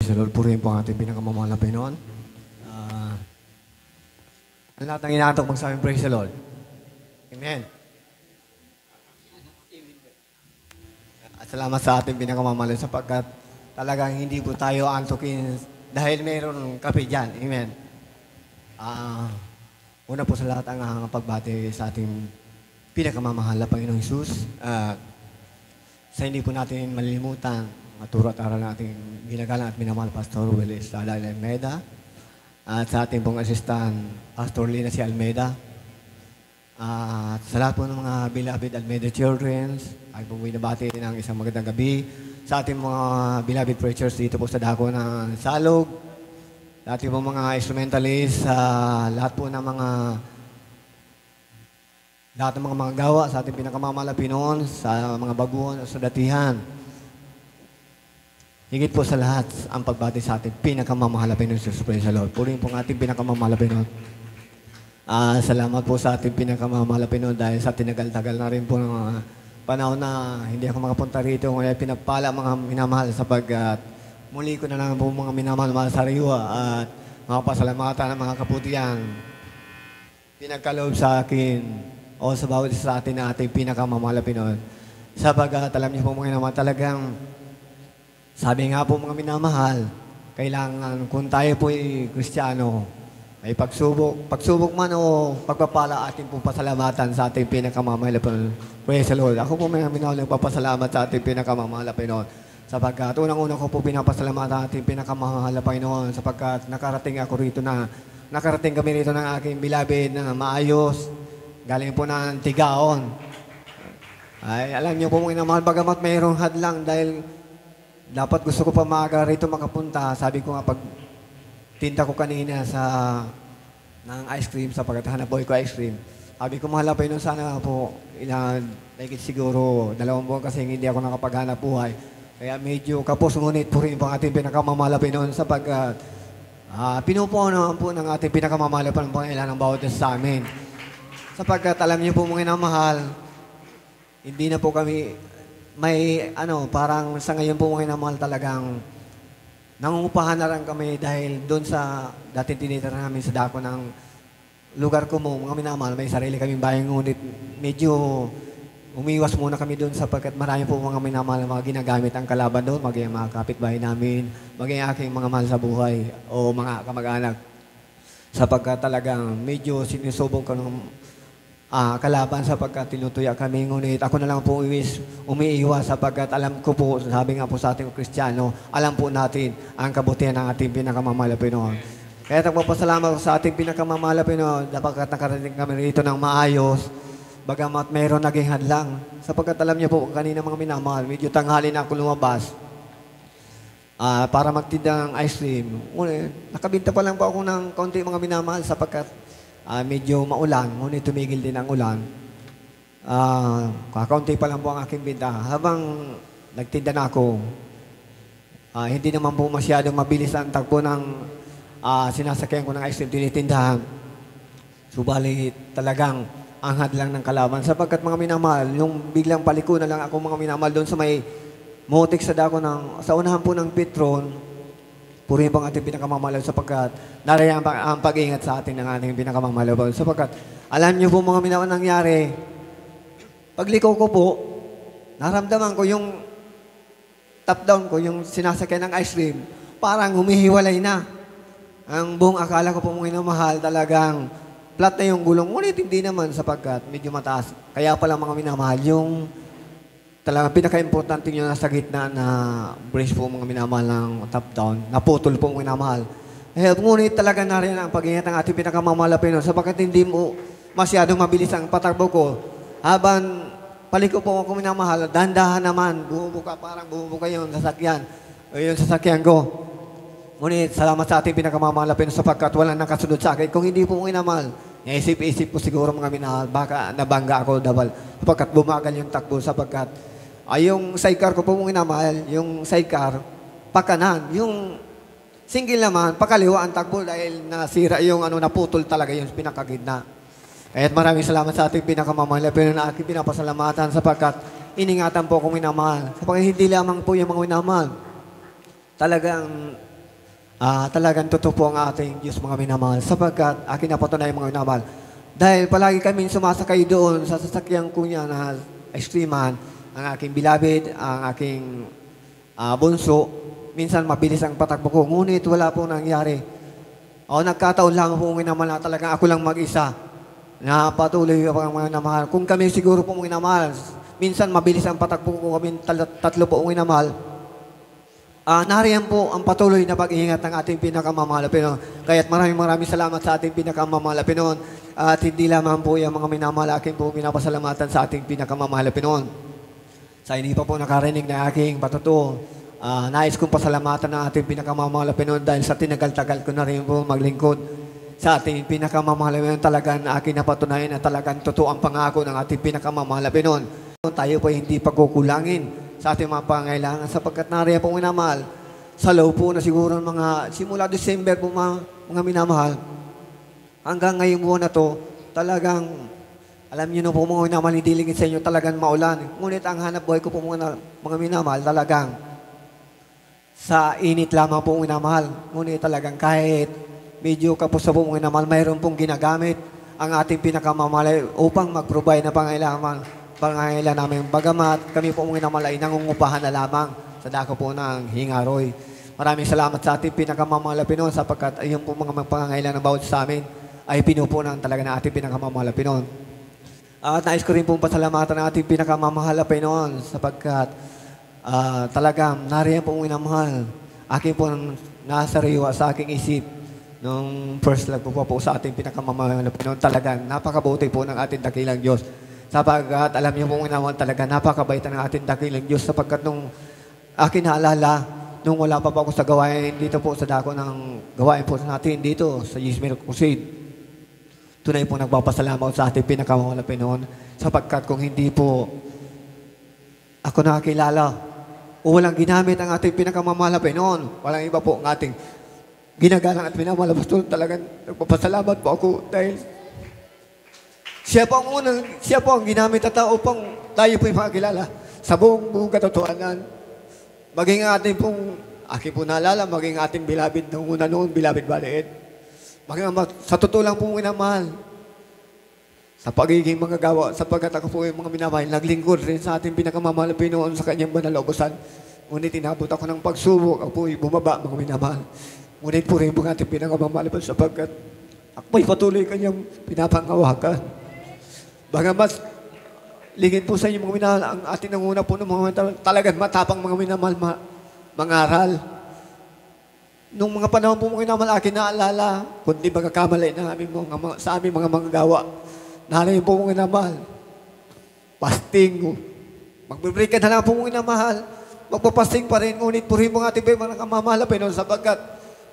Sa Lord, purihin po ang ating pinakamamahal na Panginoon. Ang lahat ng inaantok magsabing praise the Lord. Amen. At salamat sa ating pinakamamahal sapagkat talagang hindi po tayo antokin dahil mayroon kape dyan. Amen. Una po sa lahat ang pagbati sa ating pinakamamahal na Panginoong Hesus. Sa hindi po natin malilimutan maturo at aral natin ginagalang at minamahal Pastor Willis Almeida at sa ating pong assistant Pastor Lina si Almeida at sa lahat po ng mga beloved Almeida children ay po binabati ng isang magandang gabi sa ating mga beloved preachers dito po sa dako ng Salog, ating po mga instrumentalists, lahat po ng mga gawa sa ating pinakamamahal na Pinoon, sa mga baguhan o sa datihan. Higit po sa lahat ang pagbati sa ating pinakamamahal na Pinoon, praise the Lord. Purihin po ang ating pinakamamahal na Pinoon. Salamat po sa ating pinakamamahal na Pinoon dahil sa tinagal-tagal na rin po ng panahon na hindi ako makapunta rito. Kaya pinagpala mga minamahal sapagkat muli ko na lang po mga minamahal sa sariwa at mga pasalamatan ng mga kaputihan. Pinagkaloob sa akin o sa bawat isa sa atin na ating pinakamamahal na Pinoon. Sapagkat alam niyo po mga naman talagang sabi nga po mga minamahal, kailangan kung tayo po ay Kristiyano, ay pagsubok man o pagpapala ating pong pasalamatan sa ating pinakamamahal na Pinoon. Praise the Lord. Ako po may minamahal nagpapasalamat sa ating pinakamamahal na Pinoon. Sapagkat unang-una ko po pinapasalamatan ating pinakamamahal na Pinoon sapagkat nakarating kami rito ng aking beloved na maayos. Galing po ng Tigaon. Ay, alam niyo po mga minamahal, bagamat mayroong hadlang dahil dapat gusto ko pa maaga rito makapunta. Sabi ko nga pag tinta ko kanina ng ice cream sapagkat hanap boy ko ice cream. Sabi ko mahal pa yun sana po like siguro 2 buwan kasi hindi ako nakapaghanap buhay. Kaya medyo kapos ngunit purin po ang ating pinakamamahal noon sapagkat pinupuno po ng ating pinakamamahal pa ng Panginoon ng bawat isa sa amin. Sapagkat alam niyo po mga mahal, hindi na po kami parang sa ngayon po mga mahal talagang nangungupahan na lang kami dahil doon sa dating tinitira namin sa dako ng lugar ko mo, mga minamahal, may sarili kaming bahay ngunit medyo umiwas muna kami doon sapagkat marami po mga minamahal mga ginagamit ang kalaban doon, maging mga kapitbahay namin, maging aking mga mahal sa buhay o mga kamag-anak. Sapagkat talagang medyo sinusubong ko ng kalaban sapagkat tinutuya kami. Ngunit ako na lang po umiiwas sapagkat alam ko po, sabi nga po sa ating Kristiyano, alam po natin ang kabutihan ng ating pinakamamahal na Pinoon. Kaya nagpapasalamat sa ating pinakamamahal na Pinoon sapagkat nakarating kami rito ng maayos, bagamat mayroon naging hadlang. Sapagkat alam niyo po, kanina mga minamahal, medyo tanghali na ako lumabas para magtinda ng ice cream. Nakabinta pa lang po ako ng kaunti mga minamahal sapagkat medyo maulan, ngunit tumigil din ang ulan. Kakaunti pa lang po ang aking binta. Habang nagtinda na ako, hindi naman po masyadong mabilis ang tagpo ng sinasakyan ko ng ice cream tinitindahan. Subalit talagang ang hadlang ng kalaban. Sapagkat mga minamahal, yung biglang paliko na lang ako mga minamahal doon sa may motik sa dako sa unahan po ng Petron. Purihin po ang ating pinakamamahal sapagkat narayan ang pag-ingat sa atin ng ating pinakamamahal sapagkat alam niyo po mga minamahal nangyari. Pagliko ko po, naramdaman ko yung top down ko, yung sinasakyan ng ice cream, parang humihiwalay na. Ang buong akala ko po mga minamahal talagang flat na yung gulong. Ngunit hindi naman sapagkat medyo mataas. Kaya pala mga minamahal, yung talagang pinaka-importante nyo nasa gitna na brace po mga minamahal ng top down, naputol po mga minamahal. Ngunit talaga na rin ang pag-ingat ng ating pinakamamahal na Pinoon sapagkat hindi mo masyadong mabilis ang patakbo ko. Habang paliko po ako minamahal, dandahan naman, parang bumubuka yung sasakyan o yung sasakyan ko. Ngunit salamat sa ating pinakamamahal na Pinoon sapagkat walang nakasunod sa akin. Kung hindi po mga minamahal, naisip-isip ko siguro mga minamahal, baka nabangga ako sapagkat bumagal yung takbo sapagkat yung sidecar ko po mong inamahal, yung sidecar, pakanan. Yung single naman, pakaliwa ang takbo dahil nasira yung naputol talaga yung pinakagitna. Kaya't maraming salamat sa ating pinakamamahal pero na aking pinapasalamatan sapagkat iningatan po kung minamahal. Sapagkat hindi lamang po yung mga minamahal. Talagang Talagang totoo po ang ating Diyos mga minamahal sapagkat akin napatunayan mga minamahal. Dahil palagi kami sumasakay doon sa sasakyan ko niya na extreman, ang aking bilabid, ang aking bunso. Minsan mabilis ang patakbo ko, ngunit wala po nangyari. Nagkataon lang po mga minamahal na talagang ako lang mag-isa na patuloy po ang mga minamahal. Kung kami siguro po mga minamahal, minsan mabilis ang patakbo ko, kami tatlo po mga minamahal. Nariyan po ang patuloy na pag-iingat ng ating pinakamamahal na Pinoon. Kaya't maraming salamat sa ating pinakamamahal na Pinoon. At hindi lamang po yung mga minamahal aking po pinapasalamatan sa ating pinakamamahal na Pinoon. Sa hindi pa po nakarinig na aking patutuo, nais kong pasalamatan ng ating pinakamamahal na Pinoon dahil sa tinagal-tagal ko na rin po maglingkod sa ating pinakamamahal na Pinoon. Talagang aking napatunayan na talagang totoo ang pangako ng ating pinakamamahal na Pinoon. Tayo po hindi pagkukulangin sa ating mga pangailangan sapagkat nariyan po minamahal sa loob po na siguro mga simula December po mga minamahal hanggang ngayong buwan na to talagang alam niyo na po mga minamahal hindi lingid sa inyo talagang maulan, ngunit ang hanap buhay ko po mga minamahal talagang sa init lamang po minamahal, ngunit talagang kahit medyo kapos sa po mga minamahal mayroon pong ginagamit ang ating pinakamamahal upang mag-provide na pangailangan namin. Bagamat kami po mga namalay nangungupahan na lamang sa dako po ng Hingaroy. Maraming salamat sa ating pinakamamahal na Pinoon sapagkat ayun po mga pangangailangan ng bawat sa amin ay pinupunan talaga ng ating pinakamamahal na Pinoon. At nais ko rin pong pasalamatan ng ating pinakamamahal na Pinoon sapagkat talagang nariyan po mga minamahal. Akin po nasa riwa sa aking isip nung first love po sa ating pinakamamahal na Pinoon. Talagang napakabuti po ng ating dakilang Diyos. Sapagkat alam niyo po naman talaga napakabaitan ng ating dakilang Diyos sapagkat nung akin naalala, nung wala pa po ako sa gawain dito po sa dako ng gawain po natin dito sa Yismir Crusade. Tunay po nagpapasalamat sa ating pinakamamahal na Pinoon sapagkat kung hindi po ako nakakilala o walang ginamit ang ating pinakamamahal na Pinoon, walang iba po ang ating ginagalang at minamahal na Pinoon. Talagang nagpapasalamat po ako dahil siya po ang ginamit at tao pang tayo po yung makakilala sa buong katotohanan. Maging ating pong, aking po naalala, maging ating bilabid noong una noon, bilabid baliit. Maging sa totoo lang po minamahal. Sa pagiging mga gawa, sapagkat ako po yung mga minamahal, naglingkod rin sa ating pinakamamahal na Pinoon sa kanyang banal na ubusan. Ngunit inabot ako ng pagsubok, ako po bumaba mga minamahal. Ngunit po rin po ating pinakamamahal sapagkat ako po'y patuloy kanyang pinapangawakan. Bagamat lingid po sa inyo mga minamahal, ang ating nanguna po ng mga talagang matapang mga minamahal mangaral. Nung mga panahon po mga minamahal, akin naalala, kundi magkakamali na sa aming mga gawa. Nalayin po mga minamahal. Fasting. Magbibreak ka na lang po mga minamahal. Magpapasting pa rin, ngunit po rin mga ating mga kamamahal na Pinoon sapagkat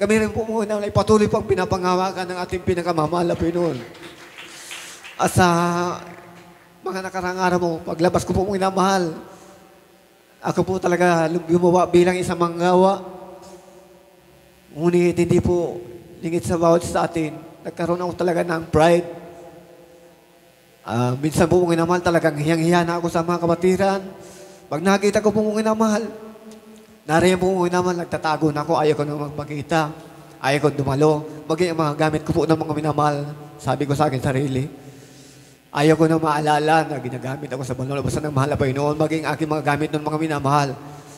kami rin po mga minamahal ay patuloy pang pinapangawakan ng ating pinakamamahal na Pinoon. At sa mga nakarang araw mo, paglabas ko po mong inamahal, ako po talaga gumawa bilang isang manggawa. Ngunit hindi po lingit sa bawat sa atin. Nagkaroon ako talaga ng pride. Minsan po mong inamahal, talagang hiyang-hiya na ako sa mga kabatiran. Pag nakita ko po mong inamahal, nariyan po mong inamahal, nagtatago na ako, ayaw ko na magpakita, ayaw ko dumalo. Maging ang mga gamit ko po ng mga minamahal, sabi ko sa akin sarili. Ayaw ko na maalala na ginagamit ako sa banalabasan ng mahal na Panginoon, maging aking mga gamit ng mga minamahal.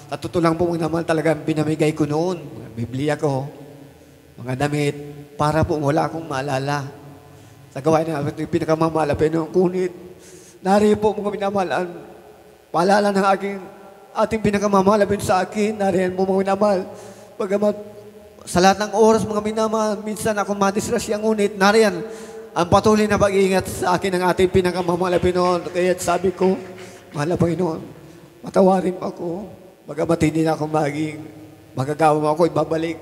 At totoo lang po mga minamahal talagang pinamigay ko noon. Mga Biblia ko, mga damit, para po wala akong maalala. Sa gawain na pinakamamahal na Panginoon. Kunit, nariyan po mga minamahal, ang paalala ng ating pinakamamahal na sa akin, nariyan po mga minamahal. Bagamat sa lahat ng oras mga minamahal, minsan ako madisrasya, ngunit nariyan, ang patuloy na pag-iingat sa akin ng ating pinakamamahal na Pinoon. Kaya sabi ko, mahal na Panginoon, matawarin mo ako. Bagamat hindi na ako magagawa mo ako, ibabalik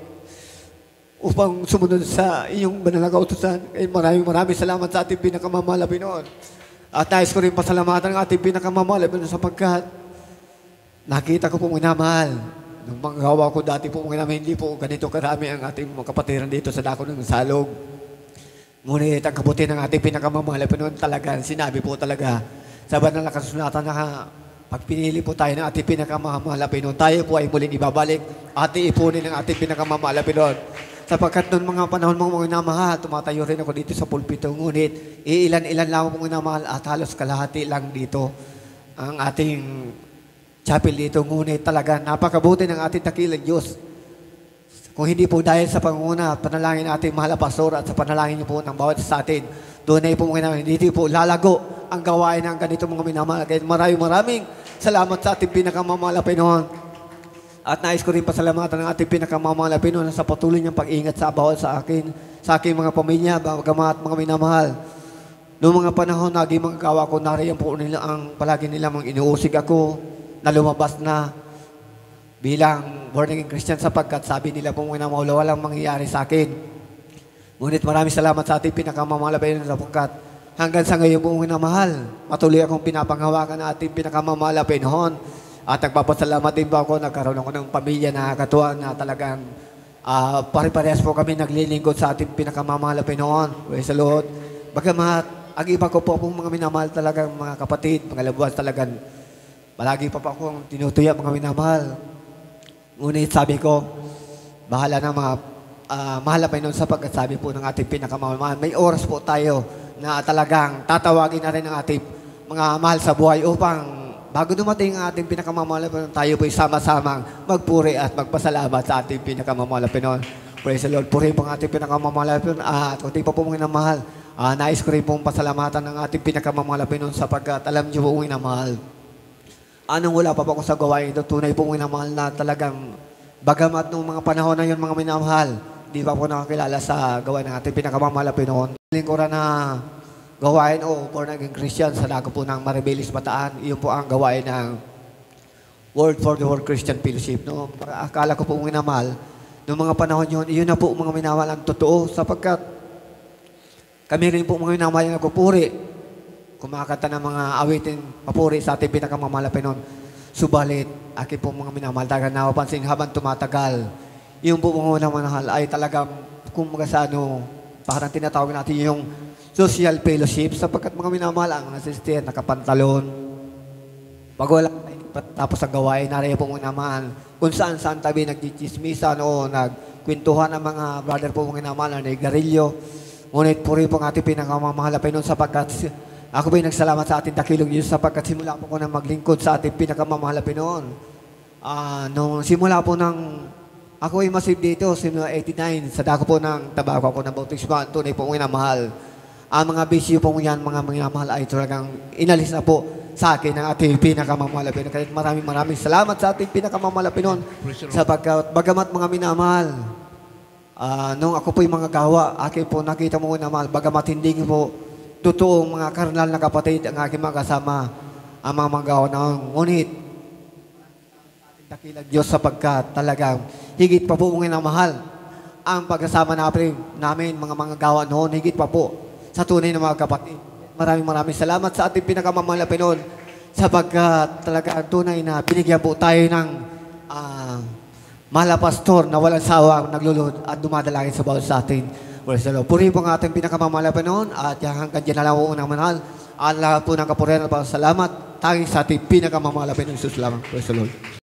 upang sumunod sa iyong banal na kautusan. Kaya maraming salamat sa ating pinakamamahal na Pinoon. At nais ko rin pasalamatan ng ating pinakamamahal na Pinoon sapagkat nakita ko po minamahal. Nung mga gawa ko dati po minamahal, hindi po ganito karami ang ating mga kapatiran dito sa dako ng Salog. Ngunit ang kabuti ng ating pinakamamahal na Pinoon talaga, sinabi po talaga sa banal na kasulatan na Pag pinili po tayo ng ating pinakamamahal na Pinoon, tayo po ay muling ibabalik at iipunin ng ating pinakamamahal na Pinoon. Sapagkat noong mga panahon mong mga minamahal, tumatayo rin ako dito sa pulpito, ngunit iilan-ilan lang mong minamahal at halos kalahati lang dito ang ating chapel dito. Ngunit talaga napakabuti ng ating dakilang Diyos. Kung hindi po dahil sa pangunguna, panalangin natin mahal na pastor at sa panalangin niyo po ng bawat sa atin, doon ay po mga hindi po lalago ang gawain ng ganito mga minamahal. Kaya maraming salamat sa ating pinakamamahal na Pinoon. At nais ko rin pasalamatan ng ating pinakamamahal na Pinoon sa patuloy niyang pag-ingat sa bawat sa aking mga pamilya, bagamat mga minamahal. Noong mga panahon, naging mga gawa ko, nariyan po nila ang palagi nila mga inuusig ako na lumabas na bilang born-again Christian sapagkat sabi nila po mga minamahal, walang mangyayari sa akin. Ngunit maraming salamat sa ating pinakamamahal na Pinoon sapagkat hanggang sa ngayon po minamahal, patuloy akong pinapanghawakan ng ating pinakamamahal na Pinoon. At nagpapasalamat din po ako, nagkaroon ako ng pamilya na katuwang na talagang pare-parehas po kami naglilingkod sa ating pinakamamahal na Pinoon. Praise the Lord. Bagamat, ang iba ko po pong mga minamahal talagang mga kapatid, mga labuan talagang palagi pa po akong tinutuya mga minamahal. Ngunit sabi ko, bahala na mga mahal na Pinoon sapagkat sabi po ng ating pinakamamahal, may oras po tayo na talagang tatawagin na rin ng ating mga mahal sa buhay upang bago dumating ang ating pinakamamahal na Pinoon, tayo po'y sama-samang magpuri at magpasalamat sa ating pinakamamahal na Pinoon. Praise the Lord. Puri po ang ating pinakamamahal na Pinoon. At kung di pa po mga minamahal, nais ko rin pong pasalamatan ng ating pinakamamahal na Pinoon sapagkat alam niyo po mga minamahal. Anong wala pa po ako sa gawain ito, tunay po mga minamahal na talagang bagamat nung mga panahon na yun mga minamahal, di pa po nakakilala sa gawain ng ating pinakamamahal na Pinoon. Hiling ko rin na gawain o born-again Christian sa lago po ng Maribelis Bataan. Iyon po ang gawain ng Word for the World Christian Fellowship. No? Akala ko po minamahal, noong mga panahon yun, iyon na po mga minamahal ang totoo sapagkat kami rin po mga minamahal ang nagpupuri. Kumakanta ng mga awitin papuri sa ating pinakamamahal na Pinoon. Subalit, akin po mga minamahal, talagang napapansin habang tumatagal, yung po mga minamahal ay talagang kumaga sa parang tinatawag natin yung social fellowship sapagkat mga minamahal ang mga sister, nakapantalon. Pag wala tapos ang gawain, nariyan po mga minamahal kung saan-saan tabi nagchichismisan o nagkwentuhan ng mga brother po mga minamahal na nagarilyo. Ngunit puri po ang ating pinakamamahal na Pinoon sapagkat ako ba'y nagsalamat sa ating dakilong Diyos sapagkat simula po ko na maglingkod sa ating pinakamamahal na Pinoon. Nung simula po ng ako ay masib dito, simula 89, sa dako po ng tabako ako ng bautismo, tunay po minamahal. Ang mga bisyo po yan, mga minamahal ay talagang inalis na po sa akin ang ating pinakamamahal na Pinoon. Kaya maraming salamat sa ating pinakamamahal na Pinoon sapagkat bagamat mga minamahal, nung ako po yung mga gawa, akin po nakita mo minamahal, bagamat hindi po totoong mga karnal na kapatid ang aking mga kasama ang mga magawa ng ngunit dakilang Diyos sapagkat talagang higit pa po mga mahal ang pagkasama namin mga gawa noon, higit pa po sa tunay na mga kapatid. Maraming salamat sa ating pinakamamahal na Pinoon sapagkat talaga tunay na binigyan po tayo ng mahal na pastor na walang sawang naglulod at dumadalangin sa bawat sa atin. Puri po ang ating pinakamamahal na Pinoon at hanggang dyan na lang po unang manahal. Ang lahat po ng kapurihan at salamat tanging sa ating pinakamamahal na Pinoon. Salamat. Praise the Lord.